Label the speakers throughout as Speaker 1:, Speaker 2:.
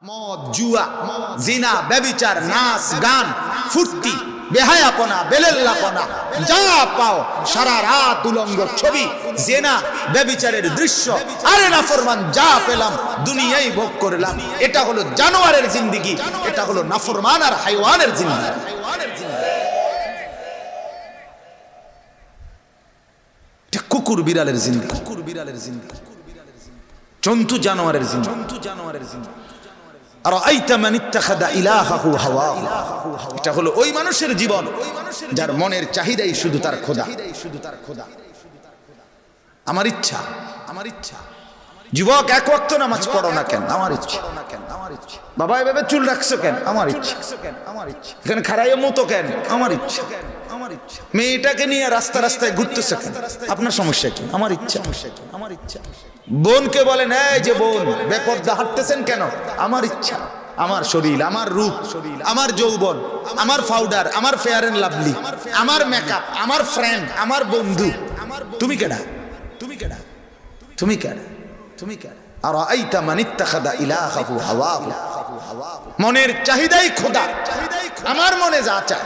Speaker 1: মদ, জুয়া, জিনা, ব্যভিচার, নাচ, গান, ফুর্তি, বেহায়াপনা, বেলেল্লাপনা, যা পাও সারা রাত উলঙ্গ ছবি, জেনা, ব্যভিচারের দৃশ্য, আরে নাফরমান যা পেলাম দুনিয়ায় ভোগ করলাম। এটা হলো জানোয়ারের জিন্দেগি, এটা হলো নাফরমান আর হাইওয়ানের জিন্দেগি। কুকুর বিড়ালের জিন্দেগি, কুকুর বিড়ালের জিন্দেগি, জন্তু জানোয়ারের জিন্দেগি, জন্তু জানোয়ারের জিন্দেগি। আর আইতা মান ইত্তাখাযা ইলাহাহু হাওয়াহু, এটা হলো ওই মানুষের জীবন যার মনের চাহিদাই শুধু তার খোদা, শুধু তার খোদা। আমার ইচ্ছা, আমার ইচ্ছা। যুবক, এক ওয়াক্ত নামাজ পড়ো না কেন? আমার ইচ্ছা। বাবা এভাবে চুল রাখছো কেন? আমার ইচ্ছা। এখানে খাড়াইয়া মতো কেন? আমার ইচ্ছা। মেয়েটাকে নিয়ে রাস্তা রাস্তায় ঘুরতেছে কেন? আপনার সমস্যা কি? আমার ইচ্ছা। আমার ইচ্ছা। বোনকে বলেন, এই যে বোন বেপর্দা হাঁটতেছেন কেন? আমার ইচ্ছা। আমার শরীর, আমার রূপ, আমার যৌবন, আমার পাউডার, আমার ফেয়ার এন্ড লাভলি, আমার মেকআপ, আমার ফ্রেন্ড, আমার বন্ধু। তুমি কেডা? তুমি কেডা? তুমি কেডা? তুমি কেডা? আর আইতা মান ইত্তাখাযা ইলাহাহু হাওয়াহু, মনের চাহিদাই খোদা। আমার মনে যা চায়,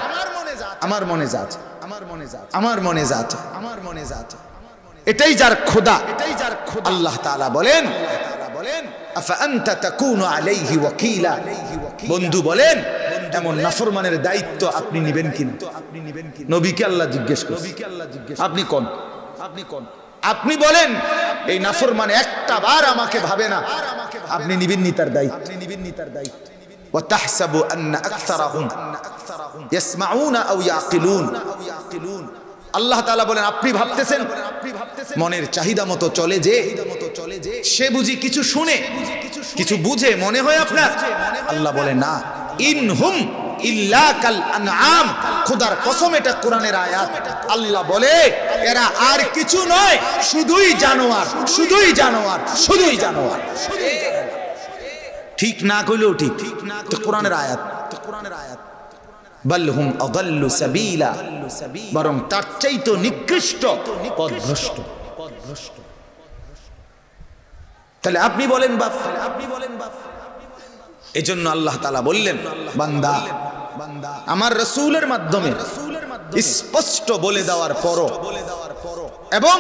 Speaker 1: আমার মনে যা চায়, আমার মনে যা চায়, আমার মনে যা চায়, আমার মনে যা চায়, এটাই যার খোদা, এটাই যার খোদা। আল্লাহ তাআলা বলেন, আফা আনতা তাকুনু আলাইহি ওয়াকিলা, বন্ধু বলেন এমন নাফরমানের দায়িত্ব আপনি নেবেন কিনা? আপনি নেবেন কিনা? নবীকে আল্লাহ জিজ্ঞেস করেন, নবীকে আল্লাহ জিজ্ঞেস, আপনি কোন? আপনি কোন? আপনি বলেন এই নাফরমান একটা বার আমাকে ভাবে না, আপনি নিবেন নি তার দায়িত্ব? আপনি নিবেন নি তার দায়িত্ব? ওয়া তাহসাবু আন্না আকসারাহুম ইয়াসমাউনা আও ইয়াকিলুন, আল্লাহ তাআলা বলেন আপনি ভাবতেছেন মনের চাহিদা মতো চলে যে সে বুঝি কিছু শুনে কিছু বুঝে মনে হয় আপনার? আল্লাহ বলে না, ইনহুম ইল্লা কাল আনআম, খোদার কসম এটা কোরআনের আয়াত। আল্লাহ বলে এরা আর কিছু নয়, শুধুই জানোয়ার, শুধুই জানোয়ার, শুধুই জানোয়ার। ঠিক না কইলেও ঠিক, তো কোরআনের আয়াত, তো কোরআনের আয়াত। বাল হুম আদাল্লু সাবিলা, বরং তার চাইতে নিকৃষ্ট পথভ্রষ্ট। তাহলে আপনি বলেন বাপ, আপনি বলেন বাপ। এজন্য আল্লাহ তাআলা বললেন, বান্দা আমার রাসূলের মাধ্যমে স্পষ্ট বলে দেওয়ার পরও এবং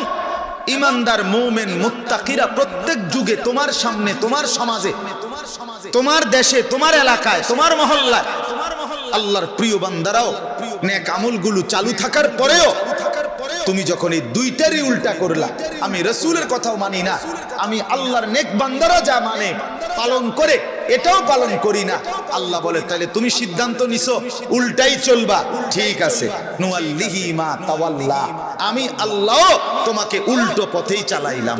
Speaker 1: ঈমানদার মুমিন মুত্তাকিরা প্রত্যেক যুগে তোমার সামনে, তোমার সমাজে, তোমার দেশে, তোমার এলাকায়, তোমার মহল্লায় আল্লাহর প্রিয় বান্দারাও নেক আমলগুলো চালু থাকার পরেও তুমি যখন এই দুইটারই উল্টা করলা, আমি রাসূলের কথাও মানি না, আমি আল্লাহর নেক বান্দারা যা মানে পালন করে এটাও পালন করি না, আল্লাহ বলে তাহলে তুমি সিদ্ধান্ত নিছো উল্টাই চলবা, ঠিক আছে, নুআল্লিহি মা তাওয়াল্লা, আমি আল্লাহ তোমাকে উল্টো পথেই চালাইলাম।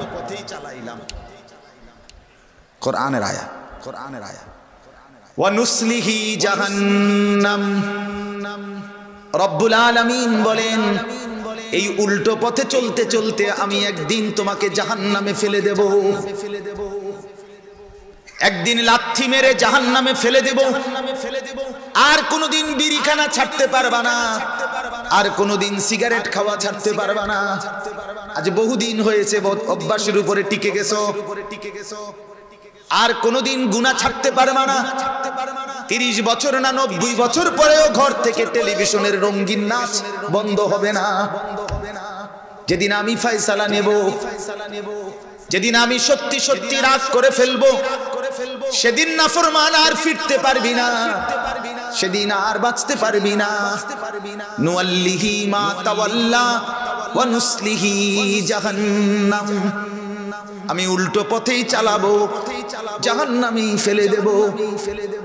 Speaker 1: কোরআনের আয়াত, কোরআনের আয়াত। ওয়া নুসলিহি জাহান্নাম, রব্বুল আলামিন বলেন এই উল্টো পথে চলতে চলতে আমি একদিন তোমাকে জাহান্নামে ফেলে দেব, একদিন লাথি মেরে জাহান্নামে ফেলে দেব, আর কোনোদিন বিড়িখানা ছাড়তে পারবা না, আর কোনোদিন সিগারেট খাওয়া ছাড়তে পারবা না। আজ বহুদিন হয়েছে অভ্যাসের উপরে টিকে গেছো, আর কোনোদিন গুনাহ ছাড়তে পারবা না। 30 বছর না 90 বছর পরেও ঘর থেকে টেলিভিশনের রঙিন নাচ বন্ধ হবে না। যেদিন আমি ফয়সালা নেব, যেদিন আমি সত্যি সত্যি রাগ করে ফেলবো, সেদিন নাফরমান আর ফিরতে পারবি না, সেদিন আর বাঁচতে পারবি না। নুআল্লিহি মা তাওয়াল্লা ওয়া নুসলিহি জাহান্নাম, আমি উল্টো পথেই চালাবো, জাহান্নামে ফেলে দেব।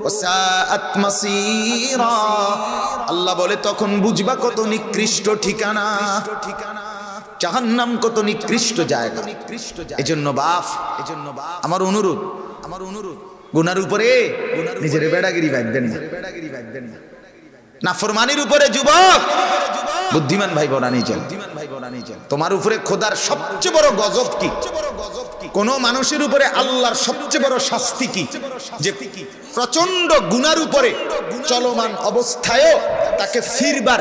Speaker 1: ওয়াসাআত মাসীরা, আল্লাহ বলে তখন বুঝবা কত নিকৃষ্ট ঠিকানা, জাহান্নাম কত নিকৃষ্ট জায়গা। এজন্য বাপ, এজন্য বাপ আমার অনুরোধ, আমার অনুরোধ, গুনার উপরে নিজের বেড়াগিরি বাঁধবেন না, নাফরমানির উপরে যুবক বুদ্ধিমান ভাই বোনা নিজেন, তোমার উপরে খোদার সবচেয়ে বড় গজব কি? কোন মানুষের উপরে আল্লাহর সবচেয়ে বড় শাস্তি কি? যে প্রচন্ড গুনার উপরে চলমান অবস্থায়ও তাকে ফিরবার,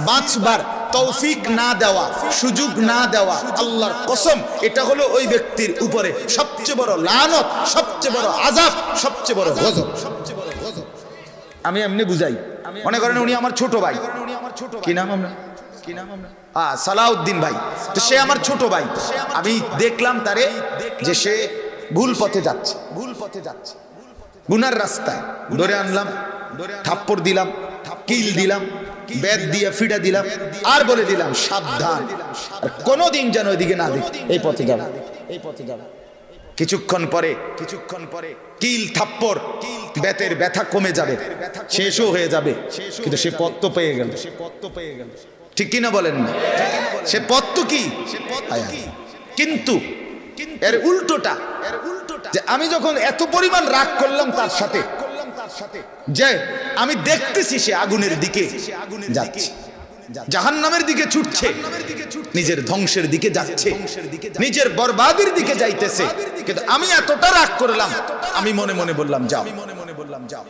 Speaker 1: বাঁচবার, তৌফিক না দেওয়া, সুযোগ না দেওয়া, আল্লাহর কসম এটা হলো ওই ব্যক্তির উপরে সবচেয়ে বড় লানত, সবচেয়ে বড় আযাব, সবচেয়ে বড় গজব। আমি এমনি বুঝাই, মনে করেন উনি আমার ছোট ভাই, কি নাম আমরা, সালাউদ্দিন ভাই, তো সে আমার ছোট ভাই। আমি দেখলাম তারে যে সে ভুল পথে যাচ্ছে, গুনার রাস্তায়, ধরে আনলাম, থাপ্পড় দিলাম, কিল দিলাম, বেদ দিয়ে ফিডা দিলাম, আর বলে দিলাম সাবধান, আর কোনোদিন যেন ওইদিকে না দেখি, এই পথে যাবে, এই পথে যাবে। কিছুক্ষণ পরে কিল থাপ্পড় বেতের ব্যথা কমে যাবে, শেষও হয়ে যাবে, কিন্তু সে পথ তো পেয়ে গেল, ঠিক কিনা বলেন না? সে পথ তো কি, কিন্তু এর উল্টোটা, যে আমি যখন এত পরিমাণ রাগ করলাম তার সাথে, যে আমি দেখতেছি সে আগুনের দিকে যাচ্ছে, জাহান্নামের দিকে ছুটছে, নিজের ধ্বংসের দিকে যাচ্ছে, নিজের বরবাদের দিকে যাইতেছে, কিন্তু আমি এতটা রাগ করলাম, আমি মনে মনে বললাম যাও,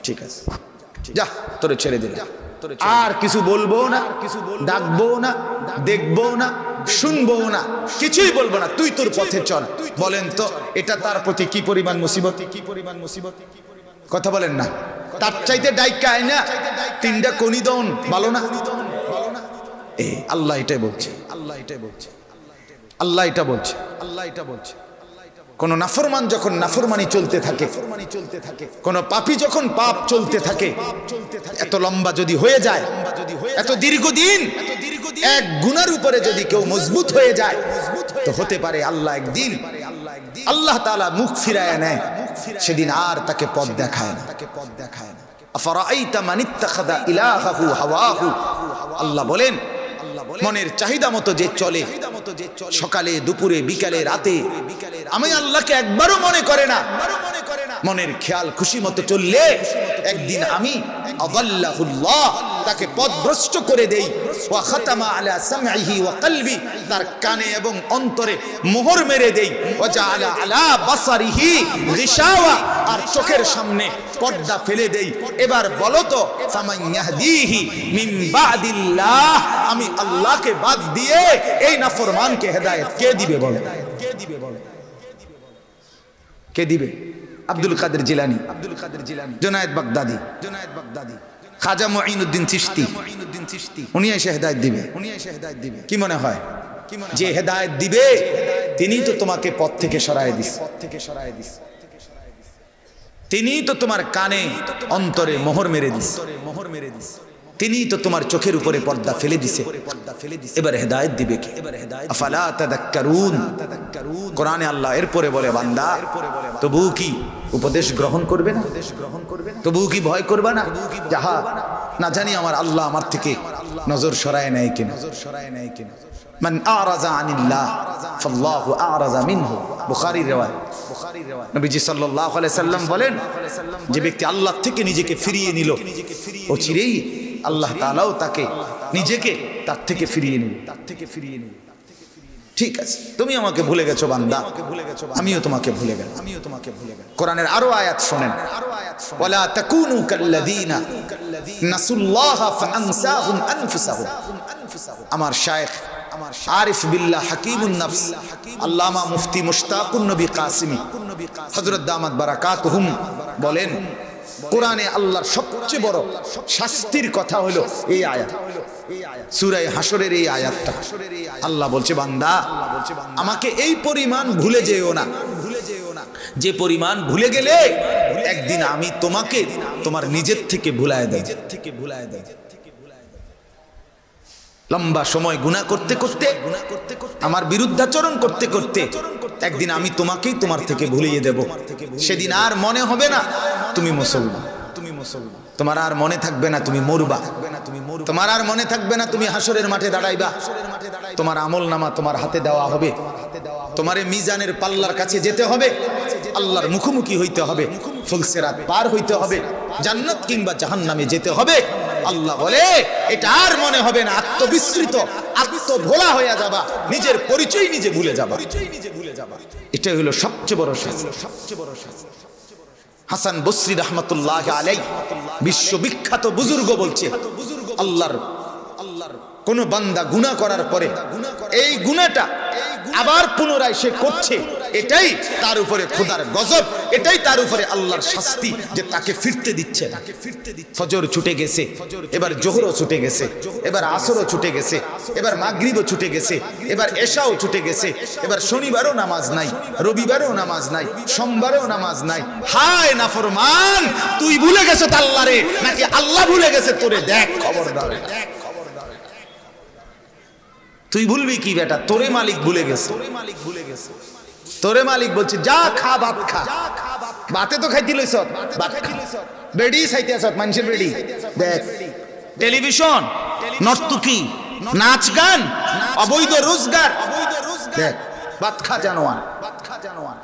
Speaker 1: ঠিক আছে যা, তোরে ছেড়ে দিলাম, আর কিছু বলবো না, ডাকবো না, দেখবো না, শুনবো না, কিছুই বলবো না, তুই তোর পথে চল। বলেন তো এটা তার প্রতি কি পরিমাণ মুসিবত, কি পরিমাণ মুসিবত, কথা বলেন না? তার চাইতে ডাইকা আয় না তিনটা কোনি দন ভালো না? আল্লাহ এটাই বলছে, আল্লাহ এটাই বলছে, আল্লাহ এটা বলছে, আল্লাহ এটা বলছে। কোন নাফরমান যখন নাফরমানি চলতে থাকে, কোন পাপী যখন পাপ চলতে থাকে, এত লম্বা যদি হয়ে যায়, এত দীর্ঘদিন এক গুনার উপরে যদি কেউ মজবুত হয়ে যায়, তো হতে পারে আল্লাহ একদিন, আল্লাহ তাআলা মুখ ফিরায় নেয়, সেদিন আর তাকে পথ দেখায় না। আফারাআইতা মান ইত্তাখাযা ইলাহাহু হাওয়াহু, আল্লাহ বলেন মনের চাহিদা মতো যে চলে, সকালে দুপুরে বিকালে রাতে, আমি আল্লাহকে একবারও মনে করে না, মনের খেয়াল খুশি মতো চললে একদিন আমি আযাল্লাহুল্লাহ, তাকে পথভ্রষ্ট করে দেই, ওয়া খাতামা আলা সামঈহি ওয়া কলবি, তার কানে এবং অন্তরে মোহর মেরে দেই, ওয়া জাআলা আলা বাসারিহি গিশাওয়া, আর চোখের সামনে পর্দা ফেলে দেই। এবার বলো তো ফামান ইয়াহদিহি মিন বাদিল্লাহ, আমি আল্লাহকে বাদ দিয়ে এই নাফরমানকে হেদায়েত কে দিবে বলো? কে দিবে? আব্দুল কাদের জিলানী, জুনায়েদ বাগদাদি, খাজা মুঈনুদ্দিন চিশতি, উনি এসে হেদায়েত দিবে। কি মনে হয় যে হেদায়েত দিবে তিনি তো তোমাকে পথ থেকে সরায় দিস, তিনি তো তোমার কানে অন্তরে মোহর মেরে দিস, তিনি তো তোমার চোখের উপরে পর্দা ফেলে দিছে, এবার হেদায়েত দিবে কে? আফালা তাদাক্কারুন, কোরআনে আল্লাহ এরপরে বলে বান্দা তবু কি উপদেশ গ্রহণ করবে না? তবু কি ভয় করবে না? যাহা না জানি আমার আল্লাহ আমার থেকে নজর সরায় নেয় কিনা। মান আরাজা আনিল্লাহ ফাল্লাহু আরাজা মিনহু, বুখারীর রিওয়ায়াত। নবীজি সাল্লাল্লাহু আলাইহি সাল্লাম বলেন, যে ব্যক্তি আল্লাহ থেকে নিজেকে ফিরিয়ে নিল, ও চিরেই আল্লাহ তাআলাও তাকে নিজেকে তার থেকে ফিরিয়ে নিল। ঠিক আছে, তুমি আমাকে ভুলে গেছো বান্দা, আমিও তোমাকে ভুলে গেলাম। কোরআনের আরো আয়াত শোনেন, ওয়ালা তাকুনু কাল্লাযীনা নাসুল্লাহা ফাআনসাহুম আনফুসাহুম। আমার শায়েখ আরিফ বিল্লাহ হাকিমুন নফস আল্লামা মুফতি মুশতাকুন নবী কাসিমি হযরত দামাত বারাকাতুহুম বলেন, কোরআনে আল্লাহর সবচেয়ে বড় শাস্তির কথা হলো এই আয়াত, সূরা হাশরের এই আয়াতটা। আল্লাহ বলছে, বান্দা আমাকে এই পরিমাণ ভুলে যেও না, যে পরিমাণ ভুলে গেলে একদিন আমি তোমাকে তোমার নিজের থেকে ভুলায় দেব। লম্বা সময় গুনাহ করতে করতে, আমার বিরুদ্ধাচরণ করতে করতে একদিন আমি তোমাকেই তোমার থেকে ভুলিয়ে দেব। সেদিন আর মনে হবে না তুমি মুসলমান, তোমার আর মনে থাকবে না তুমি মরবা, তোমার আর মনে থাকবে না তুমি হাসরের মাঠে দাঁড়াইবা, তোমার আমলনামা তোমার হাতে দেওয়া হবে, তোমারে মিজানের পাল্লার কাছে যেতে হবে, আল্লাহর মুখোমুখি হইতে হবে, ফুলসিরাত পার হইতে হবে, জান্নাত কিংবা জাহান্নামে যেতে হবে। আল্লাহ বলে এটা আর মনে হবে না, আত্মবিস্মৃত আত্মভোলা হয়ে যাবা, নিজের পরিচয় নিজে ভুলে যাবা। এটাই হলো সবচেয়ে বড় শাস্তি। হাসান বসরি রাহমাতুল্লাহি আলাইহি বিশ্ববিখ্যাত বুজুর্গ বলছে, আল্লাহর কোন বান্দা গুনাহ করার পরে এই গুনাহটা আবার পুনরায় সে করছে, এটাই তার উপরে খোদার গজব, এটাই তার উপরে আল্লাহর শাস্তি, যে তাকে ফিরতে দিচ্ছে। ফজর ছুটে গেছে, এবার জোহরও ছুটে গেছে, এবার আসরও ছুটে গেছে, এবার মাগরিবও ছুটে গেছে, এবার এশাও ছুটে গেছে, এবার শনিবারও নামাজ নাই, রবিবারও নামাজ নাই, সোমবারেও নামাজ নাই। হায় নাফরমান, তুই ভুলে গেছো আল্লাহরে নাকি আল্লাহ ভুলে গেছে তোরে? দেখ, খবরদার। তুই ভুলবি কি বেটা? তোরে মালিক ভুলে গেছে, তোরে মালিক বলছে যা খা, ভাত খা। ভাতে তো খাইতে লইছ, ভাত খা। বেডি খাইতে আছ, মানুষের বেডি। দেখ, টেলিভিশন, নর্তকী, নাচ গান, অবৈধ রোজগার। দেখ, ভাত খা জানোয়ার।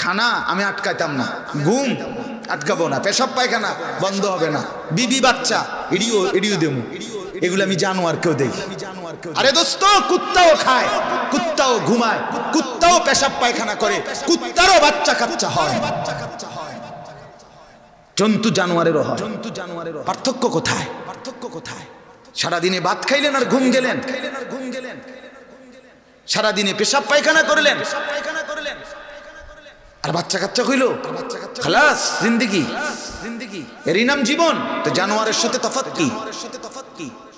Speaker 1: খানা আমি আটকাইতাম না, ঘুম আটকাবো না, পেশাব পায়খানা বন্ধ হবে না, বিবি বাচ্চা এড়িও দেবো, এগুলো আমি জানোয়ার কেউ দেই। আরে দোস্ত, কুত্তাও খায়, কুত্তাও ঘুমায়, কুত্তাও পেশাব পায়খানা করে, কুত্তারও বাচ্চা কাচ্চা হয়, জন্তু জানোয়ারেরও হয়। পার্থক্য কোথায়? সারাদিনে ভাত খাইলেন আর ঘুম গেলেন, সারাদিনে পেশাব পায়খানা করলেন আর বাচ্চা কাচ্চা হইল, খালাস জিন্দেগি, এরই নাম জীবন। তো জানোয়ারের সাথে তফাৎ কি?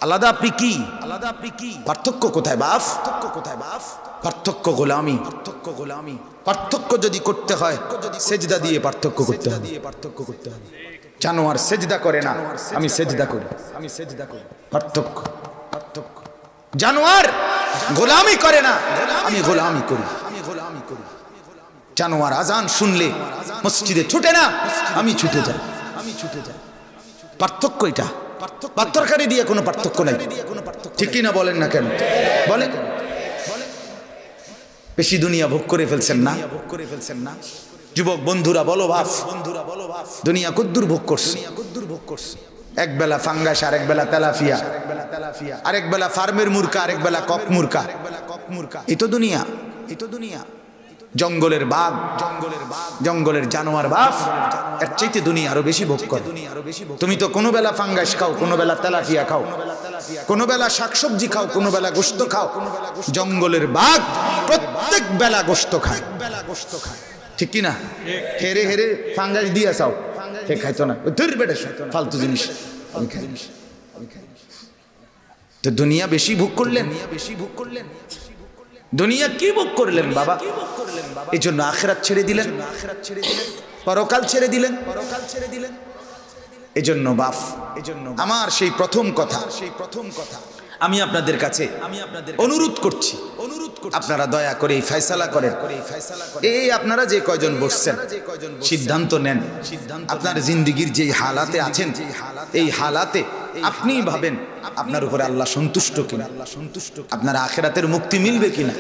Speaker 1: আলাদা আপনি কি? পার্থক্য কোথায় বাপ? পার্থক্য গোলামি। পার্থক্য যদি করতে হয় সেজদা দিয়ে পার্থক্য করতে হবে। জানোয়ার সেজদা করে না, আমি সেজদা করি। পার্থক্য। জানোয়ার গোলামি করে না, আমি গোলামি করি। জানোয়ার আজান শুনলে মসজিদে ছুটে না, আমি ছুটে যাই। পার্থক্য এটা। পাত্তরকারি দিয়ে কোনো পার্থক্য নাই, ঠিক কিনা বলেন না কেন? বলে বেশি দুনিয়া ভোগ করে ফেলছেন না? যুবক বন্ধুরা বলো বাপ, দুনিয়া কদ্দুর ভোগ করছে? এক বেলা ফাঙ্গাস, আরেক বেলা তেলাফিয়া, আরেক বেলা ফার্মের মুরকা, আরেক বেলা কক মুরকা। এই তো দুনিয়া। জঙ্গলের বাঘ, জঙ্গলের জানোয়ার বাপ, এর চাইতে দুনিয়া আরো বেশি ভোগ করে। তুমি তো কোনো বেলা ফাঙ্গাস খাও, কোনো বেলা তেলাপিয়া খাও, কোনো বেলা শাকসবজি খাও, কোনো বেলা গোশত খাও। জঙ্গলের বাঘ প্রত্যেক বেলা গোশত খায়, ঠিক কিনা? হেরে হেরে ফাঙ্গাস দিয়ে চাও, হে খাইতো না, ফালতু জিনিস। তো দুনিয়া বেশি ভোগ করলেন, দুনিয়া কি ভোগ করলেন বাবা? এই জন্য আখিরাত ছেড়ে দিলেন, পরকাল ছেড়ে দিলেন। এজন্য বাপ, আমার সেই প্রথম কথা আমি আপনাদের কাছে অনুরোধ করছি, আপনারা দয়া করে এই ফয়সালা করেন। এই আপনারা যে কয়জন বসছেন সিদ্ধান্ত নেন, আপনার জিন্দেগির যে হালাতে আছেন, এই হালাতে আপনি ভাবেন আপনার উপরে আল্লাহ সন্তুষ্ট কিনা, আপনার আখিরাতের মুক্তি মিলবে কিনা।